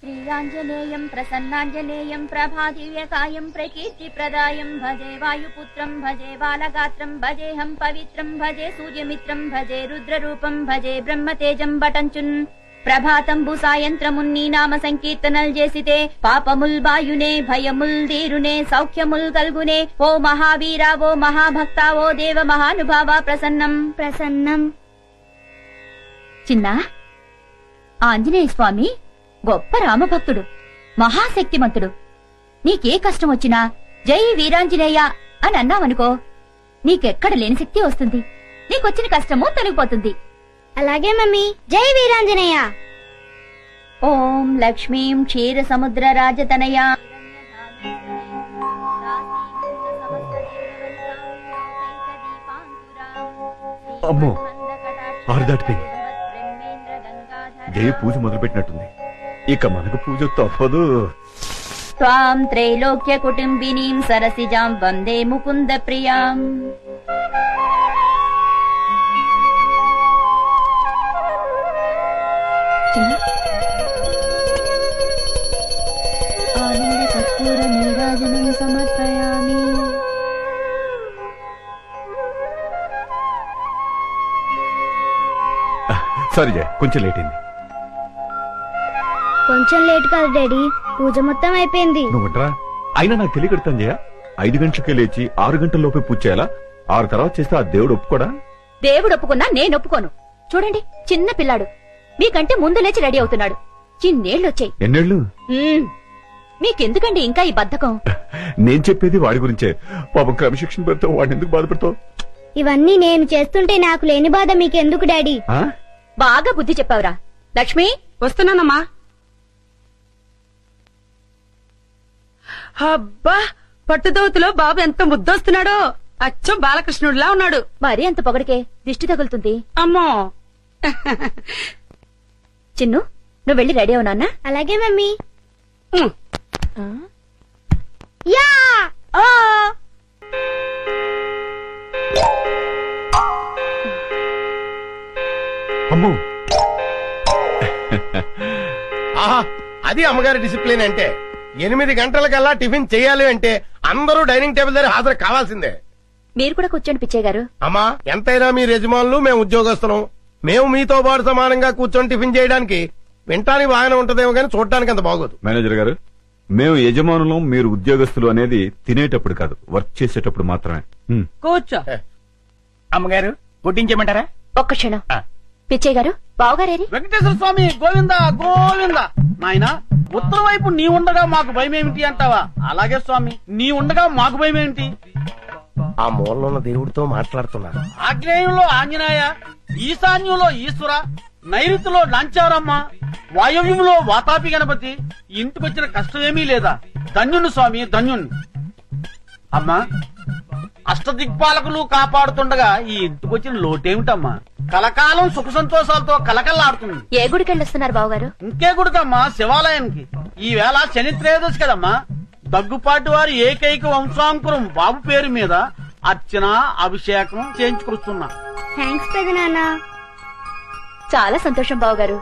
శ్రీయాంజనేయం ప్రసన్నాంజనేయం ప్రభాదివ్యకాయం ప్రకీర్తిప్రదాయం భజే వాయుపుత్రం భజే బాలగాత్రం భజేహం పవిత్రం భజే సూర్యమిత్రం భజే రుద్రరూపం భజే బ్రహ్మతేజం బటంచున్ ప్రభాతంబు సాయంత్రమున్ నీ నామ సంకీర్తనల్ చేసితే పాపముల్ బాయునే భయముల్ దీరునే సౌఖ్యముల్ కల్గునే ఓ మహావీరా ఓ మహాభక్తా ఓ దేవ మహానుభావ ప్రసన్నం ప్రసన్నం. చిన్నా, ఆంజనేయ స్వామి గొప్ప రామభక్తుడు, మహాశక్తిమంతుడు. నీకే కష్టం వచ్చినా జై వీరాంజనేయ అని అన్నావనుకో, నీకెక్కడ లేని శక్తి వస్తుంది. నీకొచ్చిన కష్టము తొలగిపోతుంది. అలాగే మమ్మీ, జై వీరాంజనేయ. ఓం లక్ష్మీం క్షీర సముద్ర రాజతనయా అమ్మో, ఆరు దాటిపోయింది. జయ పూజ మొదలుపెట్టినట్టుంది. ఇక మనకు పూజ తప్పదు. త్వాం త్రైలోక్య కుటుంబినీం సరసిజాం వందే ముకుంద ప్రియాం. ఆనంద కర్పూర నీరాజనం సమర్పయామి. సారీ జయ, కొంచెం లేట్ అయింది. కొంచెం లేట్ కాదు డాడీ, పూజ మొత్తం అయిపోయింది. నువ్వుంటరా, అయినా నాకు తెలియకడతాను జయ. 5 గంటలకే లేచి 6 గంటల్లోపే పూజ చేయాలా? 6 తర్వాత చేస్తే ఆ దేవుడు ఒప్పుకోడా? దేవుడు ఒప్పుకున్నా నేను ఒప్పుకోను. చూడండి, చిన్న పిల్లాడు మీకంటే ముందు లేచి రెడీ అవుతున్నాడు. చిన్నేళ్లొచ్చాయి. ఎన్నేళ్లు? మీకెందుకండి ఇంకా ఈ బద్ధకం? నేను చెప్పేది వాడి గురించే. పాపం క్రమశిక్షణ పెడతావు, వాడిని ఎందుకు బాధపడతావు? ఇవన్నీ నేను చేస్తుంటే నాకు లేని బాధ మీకెందుకు డాడీ? బాగా బుద్ధి చెప్పావురా. లక్ష్మి, వస్తున్నానమ్మా. అబ్బా, పట్టుదోతులో బాబు ఎంత ముద్దొస్తున్నాడో. అచ్చం బాలకృష్ణుడిలా ఉన్నాడు. మరీ అంత పొగడికే దిష్టి తగులుతుంది. అమ్మో. చిన్ను, నువ్వు వెళ్ళి రెడీ అవు నాన్న. అలాగే మమ్మీ. యా అమ్మో, అది అమ్మగారి డిసిప్లిన్ అంటే. 8 గంటలకల్లా టిఫిన్ చేయాలి అంటే అందరూ డైనింగ్ టేబుల్ దగ్గర హాజరు కావాల్సిందే. మీరు కూడా కూర్చోండి పిచ్చయ్య గారు. అమ్మా, ఎంతైనా మీ యజమానులు, మేము ఉద్యోగస్తులం. మేము మీతో పాటు సమానంగా కూర్చొని టిఫిన్ చేయడానికి వింటానికి బాగానే ఉంటదేమో కానీ చూడటానికి అంత బాగోదు. మేనేజర్ గారు, మేము యజమానులం, మీరు ఉద్యోగస్తులు అనేది తినేటప్పుడు కాదు, వర్క్ చేసేటప్పుడు మాత్రమే. కూర్చో. అమ్మగారు, వడ్డించమంటారా? ఒక్క క్షణం. పిచ్చయ్య గారు, బావగారేరి? వెంకటేశ్వర స్వామి గోవిందా గోవిందా. నాయనా, ఉత్తరం వైపు నీ ఉండగా మాకు భయం ఏమిటి అంటావా? అలాగే స్వామి, నీ ఉండగా మాకు భయం ఏమిటి? ఆ మూలలో ఉన్న దేవుడితో మాట్లాడుతున్నారు. ఆగ్నేయంలో ఆంజనేయ, ఈశాన్యంలో ఈశ్వర, నైరుతిలో నాంచారమ్మ, వాయవ్యంలో వాతాపి గణపతి. ఇంటికొచ్చిన కష్టమేమీ లేదా? ధన్యుణ్ణి స్వామి, ధన్యుణ్ణి. అమ్మా, అష్టదిక్పాలకులు కాపాడుతుండగా ఈ ఇంటికొచ్చిన లోటేమిటమ్మా? కలకాలం సుఖ సంతోషాలతో కలకల్లాడుతుంది. ఏ గుడికెళ్ళొస్తున్నారు బావగారు? ఇంకే గుడికమ్మా? శివాలయానికి. ఈ వేళ శని త్రయోదశి కదమ్మా. దగ్గుపాటి వారి ఏకైక వంశాంకురం బాబు పేరు మీద అర్చన, అభిషేకం చేయించుకొస్తున్నా. థ్యాంక్స్ పెదనాన్న. చాలా సంతోషం బావగారు.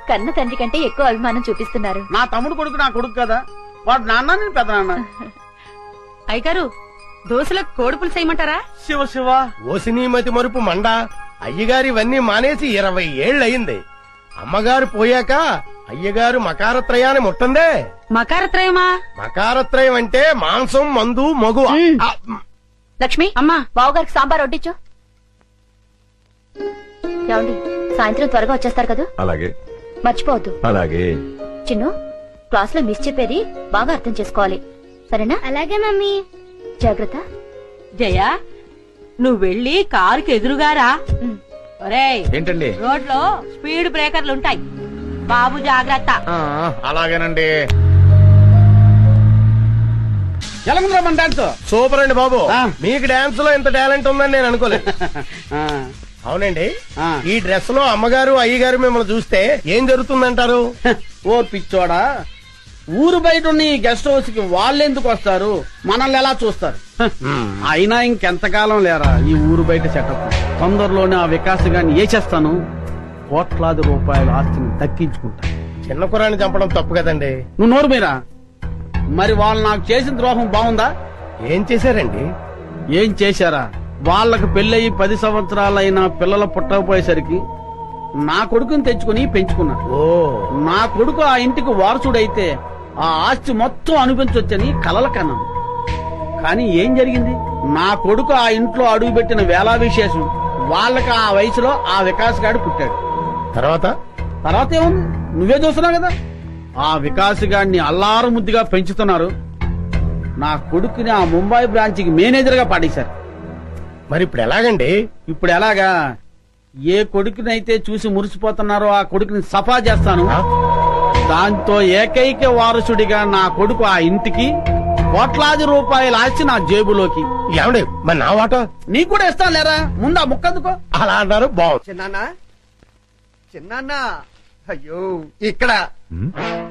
కన్న తండ్రి కంటే ఎక్కువ అభిమానం చూపిస్తున్నారు. నా తమ్ముడు కొడుకు నా కొడుకు కదా, వాడు నాన్న, నేను పెద్ద నాన్న. అయ్యగారు, దోశలకు కోడి పులుసు చేయమంటారా? శివ శివ. ఓసినీమతి మరుపు మండ. అయ్యగారు ఇవన్నీ మానేసి 20 ఏళ్లయింది. అమ్మగారు పోయాక అయ్యగారు మకారత్రయాన్ని ముట్టందే. మకారత్రయమా? మకారత్రయం అంటే మాంసం, మందు, మగు. లక్ష్మి, అమ్మా, బావగారికి సాంబార్ వడ్డించు. ఏమండి, సాయంత్రం త్వరగా వచ్చేస్తారు కదా? అలాగే. మర్చిపోవద్దు. అలాగే. చిన్ను, క్లాస్ లో మిస్ చెప్పేది బాగా అర్థం చేసుకోవాలి, సరేనా? అలాగే మమ్మీ. జాగ్రత్త. జయ, నువ్వు వెళ్ళి కారుకి ఎదురుగారా. ఒరేయ్, ఏంటండి? రోడ్లో స్పీడ్ బ్రేకర్లు ఉంటాయి, బాబు జాగ్రత్త. అలాగేనండి. ఎలాగుందిరా మన డాన్స్? సూపర్ అండి బాబు. ఆ. మీకు డాన్స్ లో ఇంత టాలెంట్ ఉందని నేను అనుకోలేదు. అవునండి. ఆ. ఈ డ్రెస్ లో అమ్మగారు, అయ్యగారు మిమ్మల్ని చూస్తే ఏం జరుగుతుందంటారు? ఓ పిచ్చోడా, ఊరు బయట ఉన్న ఈ గెస్ట్ హౌస్ కి వాళ్ళెందుకు వస్తారు? మనల్ని ఎలా చూస్తారు? అయినా ఇంకెంతకాలం లేరా ఈ ఊరు బయట సెటప్. తొందరలోనే ఆ వికాస్ గాని చేస్తాను, కోట్లాది రూపాయల ఆస్తిని దక్కించుకుంటా. చిన్న కుర్రాన్ని చంపడం తప్పు కదండి. నువ్వు నోరు మీరా. మరి వాళ్ళు నాకు చేసిన ద్రోహం బాగుందా? ఏం చేశారండి? ఏం చేశారా? వాళ్ళకు పెళ్ళయి 10 సంవత్సరాలైనా పిల్లలు పుట్టకపోయేసరికి నా కొడుకుని తెచ్చుకుని పెంచుకున్నా. ఓ, నా కొడుకు ఆ ఇంటికి వారసుడైతే ఆ ఆస్తి మొత్తం అనిపించొచ్చని కలల కన్నాను. కానీ ఏం జరిగింది? నా కొడుకు ఆ ఇంట్లో అడుగుపెట్టిన వేళా విశేషం వాళ్ళకి ఆ వయసులో ఆ వికాస్ గాడు పుట్టాడు. తర్వాత ఏముంది? నువ్వే చూస్తున్నావు కదా. ఆ వికాస్ గాడిని అల్లారు ముద్దుగా పెంచుతున్నారు. నా కొడుకుని ఆ ముంబై బ్రాంచ్కి మేనేజర్ గా పాడేశారు. మరి ఇప్పుడు ఎలాగండి? ఇప్పుడు ఎలాగా? ఏ కొడుకునైతే చూసి మురిసిపోతున్నారో ఆ కొడుకుని సఫా చేస్తాను. దాంతో ఏకైక వారసుడిగా నా కొడుకు ఆ ఇంటికి కోట్లాది రూపాయలు ఆస్తి నా జేబులోకి. ఏమండి మరి నా వాటా? నీకు కూడా ఇస్తాను లేరా, ముందు ఆ ముక్కందుకో. అలా అన్నారు, బాగుంది. చిన్నాన్న అయ్యో ఇక్కడ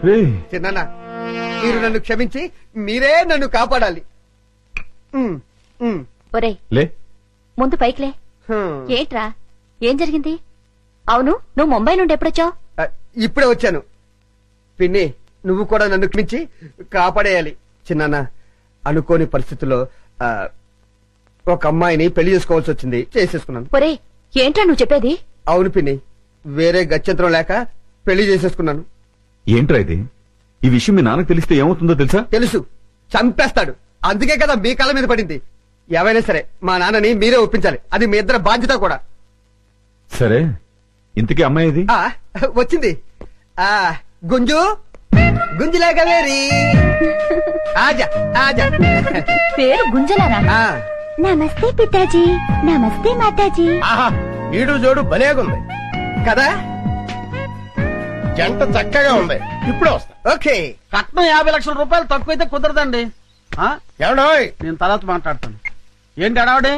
రేయ్, చిన్నాన్న, మీరు నన్ను క్షమించి మీరే నన్ను కాపాడాలి. ఒరేయ్ లే ముందు పైకిలే. ఏంట్రా, ఏం జరిగింది? అవును, నువ్వు ముంబై నుండి ఎప్పుడొచ్చావు? ఇప్పుడే వచ్చాను. పిన్ని, నువ్వు కూడా నన్ను క్షమించి కాపాడేయాలి. చిన్నాన్న, అనుకోని పరిస్థితుల్లో ఒక అమ్మాయిని పెళ్లి చేసుకోవాల్సి వచ్చింది, చేసేసుకున్నాను. ఒరేయ్, ఏంట్రా నువ్వు చెప్పేది? అవును పిన్ని, వేరే గత్యంతరం లేక పెళ్లి చేసేసుకున్నాను. ఏంట్రా ఇది? ఈ విషయం మీ నాన్నకు తెలిస్తే ఏమవుతుందో తెలుసా? తెలుసు, చంపేస్తాడు. అందుకే కదా మీ కళ్ళ మీద పడింది. ఏవైనా సరే మా నాన్నని మీరే ఒప్పించాలి. అది మీ ఇద్దరు బాధ్యత కూడా. సరే, ఇంతకీ అమ్మాయి ఇది? వచ్చింది. గుంజు గుంజులాగా వేరి ఆజా ఆజా. పేరు గుంజలానా? నమస్తే పితాజీ, నమస్తే మాతాజీ. ఆహా, ఈడు జోడు భలేగుంది కదా, జంట చక్కగా ఉంది. ఇప్పుడే వస్తా. ఓకే. కట్నం 50 లక్షల రూపాయలు తక్కువైతే కుదరదండి. ఏమండోయ్, నేను తర్వాత మాట్లాడతాను. ఏంటి అడావడే?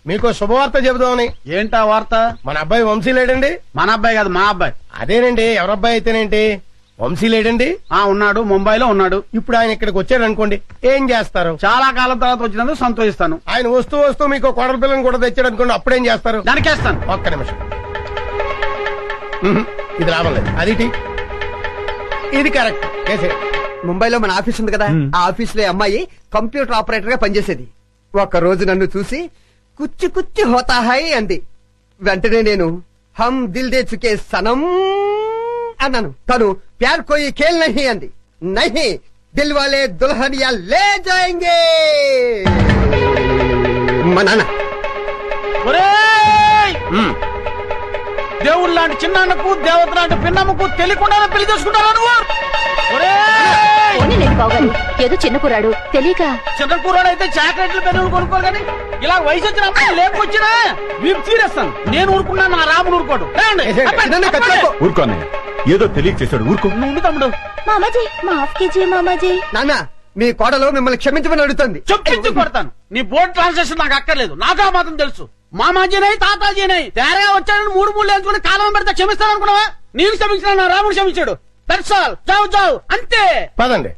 మీకు శుభవార్త చెబుదామని. ఏంటా వార్త? మన అబ్బాయి వంశీ లేడండి. మన అబ్బాయి కాదు, మా అబ్బాయి. అదేనండి, ఎవరబ్బాయి అయితేనేంటి, వంశీ లేడండి. ఉన్నాడు, ముంబైలో ఉన్నాడు. ఇప్పుడు ఆయన ఇక్కడికి వచ్చాడు అనుకోండి, ఏం చేస్తారు? చాలా కాలం తర్వాత వచ్చినందుకు సంతోషిస్తాను. ఆయన వస్తూ వస్తూ మీకు కోడల పిల్లని కూడా తెచ్చాడు అనుకోండి, అప్పుడేం చేస్తారు? దానికేస్తాను. ఒక్క నిమిషం. ఇది లాభం లేదు. అది ఇది కరెక్ట్. ముంబైలో మన ఆఫీస్ ఉంది కదా, ఆ ఆఫీస్ లో అమ్మాయి కంప్యూటర్ ఆపరేటర్ గా పనిచేసేది. ఒక రోజు నన్ను చూసి కుచ్చి కుచ్చి హోతా హై అంది. వెంటనే నేను హమ్ దిల్ దే చుకే సనం అన్నాను. తను ప్యార్ కోయి ఖేల్ నహీ అంది. నహీ, దిల్ వాలే దుల్హనియా లే జాయేంగే. మా నాన్న. దేవుడు లాంటి చిన్నాన్నకు, దేవత లాంటి పిన్నమ్మకు తెలియకుండా పెళ్లి చేసుకుంటారా నువ్వు? ఏదో చిన్న కుర్రాడు తెలియక. చిన్న కుర్రాడు అయితే చాక్లెట్లు పెన్నులు కొనుక్కోరు కానీ ఇలా వయసు వచ్చిన అమ్మాయి లేకొచ్చినా వీపు తీరేస్తాను. నేను ఊరుకున్నాను, నా రాముడు ఊరుకోడు. ఊరుకోనే, ఏదో తెలియక చేశాడు, ఊరుకో. నువ్వు తమ్ముడు. మామాజీ, మాఫ్ కీజియే మామాజీ. నాన్న, మీ కోడలో మిమ్మల్ని క్షమించమని అడుగుతుంది. చొప్పించి కొడతాను. నీ బోర్డు ట్రాన్సాక్షన్ నాకు అక్కర్లేదు, నాకు ఆ మాత్రం తెలుసు. మామాజీనై తాతాజీనై తేరగా వచ్చాడని 3 వేసుకుని కాలం పెడితే క్షమిస్తాను అనుకున్నావా? నేను క్షమించిన, నా రాముడు క్షమించాడు. దట్సాల్, జావు జావు, అంతే. పదండి.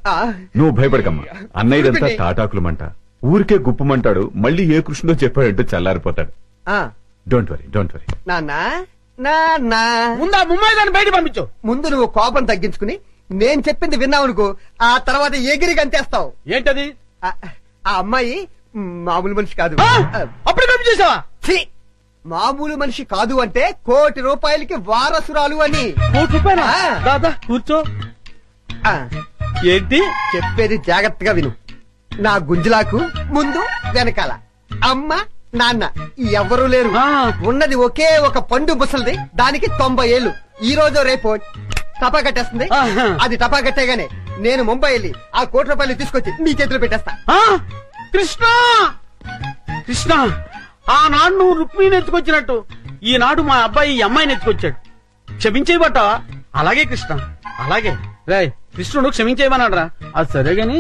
నువ్వు భయపడకమ్మా. అన్నయ్యదంతా తాటాకులమంట, ఊరికే గుప్పమంటాడు. మళ్ళీ ఏ కృష్ణుడో చెప్పాడంటూ చల్లారిపోతాడు. Don't worry, don't worry. నాన్న, ముందు ఆ ముంబై దాన్ని బయట పంపించు. ముందు నువ్వు కోపం తగ్గించుకుని నేను చెప్పింది విన్నావనుకో, ఆ తర్వాత ఎగిరి గంతేస్తావు. ఏంటది? ఆ అమ్మాయి మామూలు మనిషి కాదు. అప్పుడు పంపించేసావా? మామూలు మనిషి కాదు అంటే ₹1 కోటి వారసురాలు అని. ₹1 కోటి? దాదా కూర్చో. ఏంటి చెప్పేది? జాగ్రత్తగా విను. నా గుంజులాకు ముందు వెనకాల అమ్మ నాన్న ఎవరూ లేరు. ఉన్నది ఒకే ఒక పండు ముసలిది, దానికి 90 ఏళ్లు. ఈ రోజు రేపు టపా కట్టేస్తుంది. అది టపా కట్టేగానే నేను ముంబై వెళ్ళి ఆ ₹1 కోటి తీసుకొచ్చి నీ చేతిలో పెట్టేస్తా. కృష్ణ, కృష్ణ, ఆనాడు నువ్వు రుక్మిణి ఎత్తుకొచ్చినట్టు ఈనాడు మా అబ్బాయి ఈ అమ్మాయిని ఎత్తుకొచ్చాడు. క్షమించేయబట్టావా? అలాగే కృష్ణ, అలాగే. రే కృష్ణుడు క్షమించేయమన్నాడరా. అది సరే గాని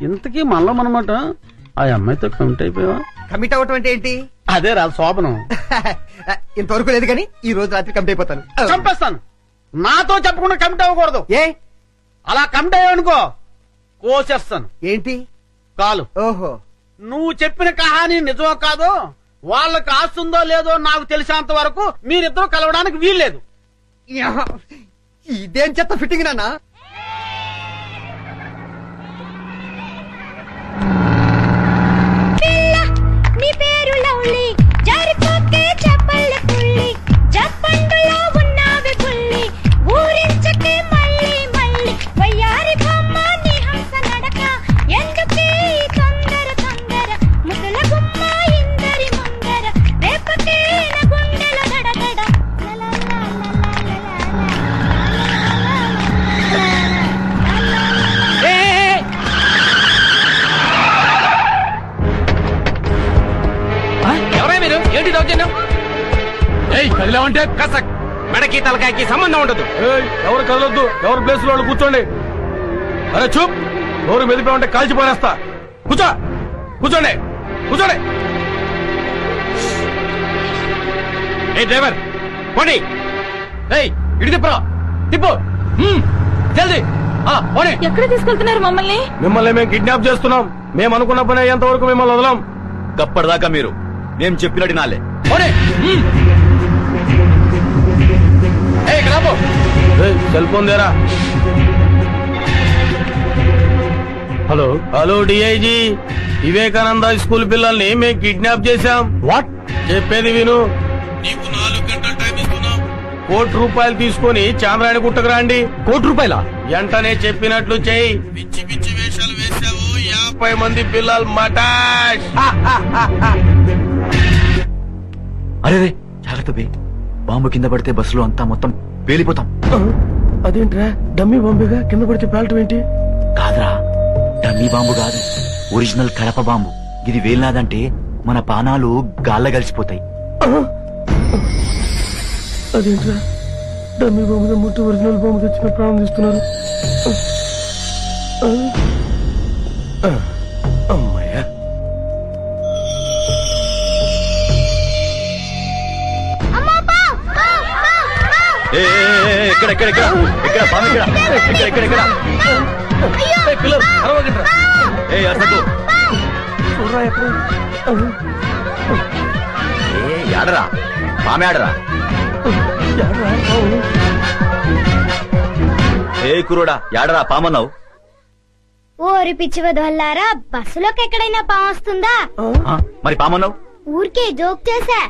ఇంతకీ మనలో మనమాట ఆ అమ్మాయితో కమిట్ అయిపోయావా? కమిట్ అవటం అంటే ఏంటి? అదే రా శోభనం. ఇంతవరకు లేదు కానీ ఈ రోజు రాత్రి కమిట్ అయిపోతాను. చంపేస్తాను. నాతో చెప్పకుండా కమిట్ అవ్వకూడదు. ఏ? అలా కమిట్ అయ్యావనుకో కోసేస్తాను. ఏంటి? కాలు. ఓహో, నువ్వు చెప్పిన కహాని నిజమో కాదో, వాళ్ళకి ఆస్తుందో లేదో నాకు తెలిసినంత వరకు మీరిద్దరూ కలవడానికి వీల్లేదు. ఇదేం చెత్త ఫిట్టింగ్ నాన్న. నీ పేరు లవ్లీ జారిపోకే చెప్పల్ల పుల్లి జప్పండులో ఉన్నావి పుల్లి ఊరించకే మళ్ళీ మళ్ళీ వయ్యారి బొమ్మ నీ హంస నడక ఎందుకే తొందర తొందర ముసల గుమ్మ ఇందరి ముందర రేపకే నా గుండెల గడగడ ఎవరా మీరు? ఏంటి దౌర్జన్యం? కదిలామంటే కసక్ మెడకి తలకాయకి సంబంధం ఉండదు. ఎవరు కదలొద్దు, ఎవరు ప్లేస్ లో కూర్చోండి. అరే చూప్, ఎవరు మెదిపామంటే కాల్చిపోనేస్తా. కూర్చో, కూర్చోండి, కూర్చోండి. ఏ డ్రైవర్ పోనీ, ఇటు తిప్పరా, తిప్పు జల్దీ. ఎక్కడ తీసుకెళ్తున్నారు మమ్మల్ని? మిమ్మల్ని మేము కిడ్నాప్ చేస్తున్నాం. మేము అనుకున్న పని అయ్యేంత వరకు మిమ్మల్ని వదలం. గప్పటిదాకా మీరు మేము చెప్పినట్టు నాలే. సెల్ ఫోన్ దేరా. Hello hello DIG, Vivekananda school పిల్లల్ని మేము కిడ్నాప్ చేశాం. వాట్? చెప్పేది విను. నీకు 4 గంటలు టైం ఇస్తున్నాం. ₹1,00,000 తీసుకొని చాంద్రాయణ గుట్టకు రండి. ₹1,00,000? వెంటనే చెప్పినట్లు చెయ్యి. పిచ్చి పిచ్చి వేషాలు వేశావు. 50 మంది పిల్లలు మటాష్. అరే జాగ్రత్త బే, బాంబు కింద పడితే బస్సులో అంతా మొత్తం పేలిపోతాం. అదేంట్రా, డమ్మీ బాంబుగా కింద పడితే పేలటం ఏంటి? కాదురా, డమ్మీ బాంబు కాదు, ఒరిజినల్ కడప బాంబు. ఇది వేలినాదంటే మన పానాలు గాల్ల కలిసిపోతాయి. అదేంట్రా, డమ్మీ బాంబుగా ముట్టి ఒరిజినల్ బాంబు తెచ్చిన ప్రాణం తీస్తున్నారు. అమ్మాయ్యా. పిల్లలు అరవగండ్రా. ఆడరా పామె ఆడరా. ఏ కురుడా యాడరా పామన్నావు? ఓరి పిచ్చి వదల్లారా, బస్సులోకి ఎక్కడైనా పాము వస్తుందా? మరి పామన్నావు? ఊరికే జోక్ చేశా.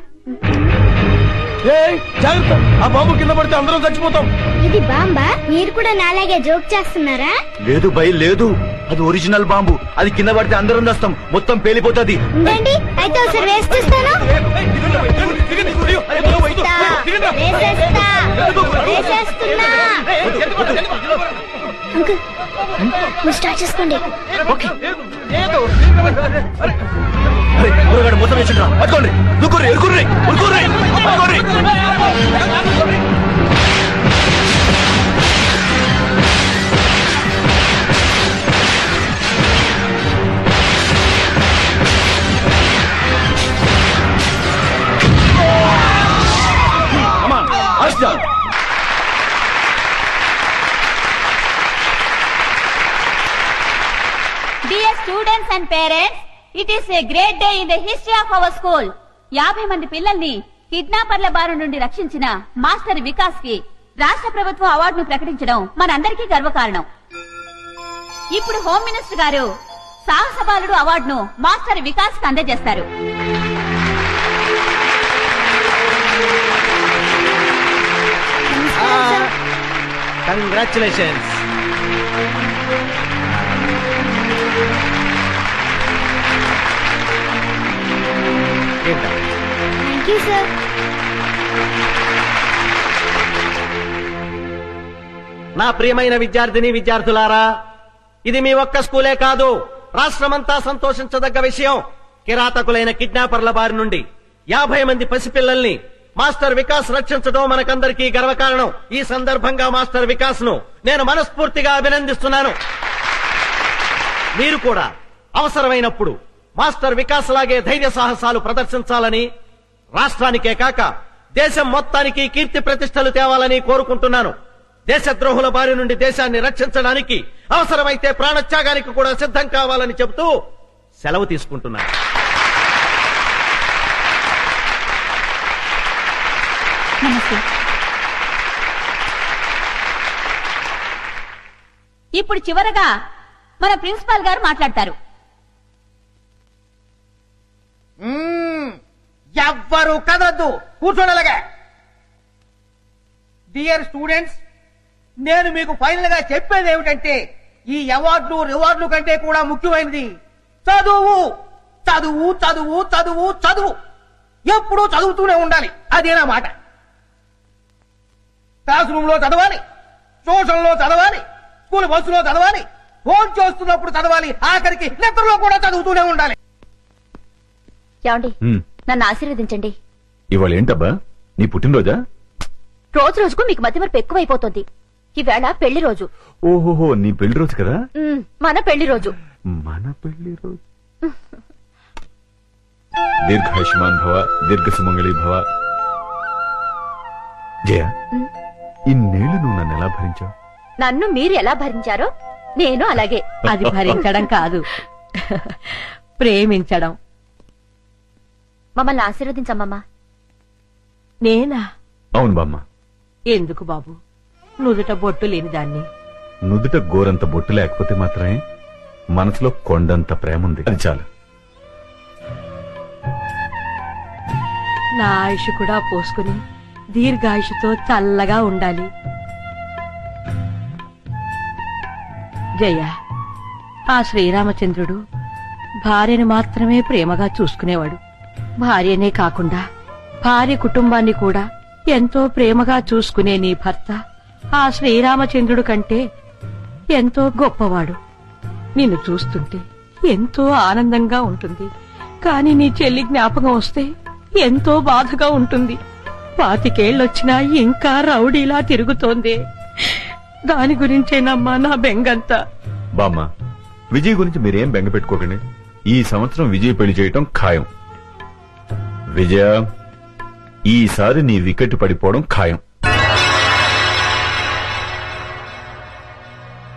జాగ్రత్త, ఆ బాంబు కింద పడితే అందరం చచ్చిపోతాం. ఇది బాంబా? మీరు కూడా నాలాగే జోక్ చేస్తున్నారా? లేదు భయ్ లేదు, అది ఒరిజినల్ బాంబు. అది కింద పడితే అందరం వస్తాం, మొత్తం పేలిపోతుంది. ఉండండి, అయితే ఒకసారి వేసి చూస్తాను. వేసేస్తున్నా. అంకుల్, మీరు స్టార్ట్ చేసుకోండి. మొత్తం వేసిండ్రా, పట్టుకోండి. దుక్కుర్రి, ఎరుకుర్రి, ఉరుకుర్రి, పట్టుకోండి. Dear students and parents, it is a great day in the history of our school. 50 మంది పిల్లల్ని కిడ్నాపర్ల బారి నుండి రక్షించిన మాస్టర్ వికాస్ కి రాష్ట్ర ప్రభుత్వం అవార్డును ప్రకటించడం మనందరికీ గర్వకారణం. ఇప్పుడు హోమ్ మినిస్టర్ గారు సాహస బాలుడు అవార్డును మాస్టర్ వికాస్ కి అందజేస్తారు. కంగ్రాచులేషన్స్. Thank you sir. నా ప్రియమైన విద్యార్థిని విద్యార్థులారా, ఇది మీ ఒక్క స్కూలే కాదు, రాష్ట్రమంతా సంతోషించదగ్గ విషయం. కిరాతకులైన కిడ్నాపర్ల బారి నుండి 50 మంది పసిపిల్లల్ని మాస్టర్ వికాస్ రక్షించడం మనకందరికీ గర్వకారణం. ఈ సందర్భంగా మాస్టర్ వికాస్ ను నేను మనస్ఫూర్తిగా అభినందిస్తున్నాను. మీరు కూడా అవసరమైనప్పుడు మాస్టర్ వికాస్ లాగే ధైర్య సాహసాలు ప్రదర్శించాలని, రాష్ట్రానికే కాక దేశం మొత్తానికి కీర్తి ప్రతిష్టలు తేవాలని కోరుకుంటున్నాను. దేశద్రోహుల బారి నుండి దేశాన్ని రక్షించడానికి అవసరమైతే ప్రాణత్యాగానికి కూడా సిద్ధం కావాలని చెబుతూ సెలవు తీసుకుంటున్నాను. నమస్తే. ఇప్పుడు చివరగా మన ప్రిన్సిపాల్ గారు మాట్లాడతారు. ఎవ్వరు కదలద్దు, కూర్చోనలాగా. డియర్ స్టూడెంట్స్, నేను మీకు ఫైనల్ గా చెప్పేది ఏమిటంటే ఈ అవార్డులు రివార్డులు కంటే కూడా ముఖ్యమైనది చదువు. చదువు చదువు చదువు చదువు, ఎప్పుడూ చదువుతూనే ఉండాలి. అదేనా మాట. క్లాస్ రూమ్ లో చదవాలి, ట్యూషన్ లో చదవాలి, స్కూల్ బస్సులో చదవాలి, ఫోన్ చేస్తున్నప్పుడు చదవాలి, ఆఖరికి నిద్రలో కూడా చదువుతూనే ఉండాలి. ఏమండి, నన్ను ఆశీర్వదించండి. ఇవాళ ఏంటబ్బా నీ పుట్టినరోజా? రోజు రోజుకు మీకు మతిమరుపు ఎక్కువైపోతుంది. ఈవేళ పెళ్లి రోజు. ఓహోహో, నీ పెళ్లి రోజు కదా? మన పెళ్లి రోజు. మన పెళ్లి రోజు. దీర్ఘాయుష్మాన్ భవ, దీర్ఘ సుమంగళి భవ. జయ, ఇన్నేళ్లు నువ్వు నన్ను ఎలా భరించావు? నన్ను మీరు ఎలా భరించారో నేను అలాగే. అది భరించడం కాదు, ప్రేమించడం. మమ్మల్ని ఆశీర్వదించమ్మా. నేనా? అవును బామ్మ. ఎందుకు బాబు, నుదుట బొట్టు లేని దాన్ని. నుదుట గోరంత బొట్టు లేకపోతే మాత్రమే మనసులో కొండంత ప్రేమ ఉంది, అది చాలు. నా ఆయుష్ కూడా పోసుకుని దీర్ఘాయుషుతో చల్లగా ఉండాలి. జయ, ఆ శ్రీరామచంద్రుడు భార్యను మాత్రమే ప్రేమగా చూసుకునేవాడు. భార్యనే కాకుండా భార్య కుటుంబాన్ని కూడా ఎంతో ప్రేమగా చూసుకునే నీ భర్త ఆ శ్రీరామచంద్రుడు కంటే ఎంతో గొప్పవాడు. నిన్ను చూస్తుంటే ఎంతో ఆనందంగా ఉంటుంది. కాని నీ చెల్లి జ్ఞాపకం వస్తే ఎంతో బాధగా ఉంటుంది. 25 ఏళ్ళొచ్చినా ఇంకా రౌడీలా తిరుగుతోంది. దాని గురించేనమ్మా నా బెంగంతా. బామ్మ, విజయ్ గురించి మీరేం బెంగ పెట్టుకోకండి. ఈ సంవత్సరం విజయ్ పెళ్లి చేయటం ఖాయం. విజయ, ఈసారి నీ వికెట్ పడిపోవడం ఖాయం.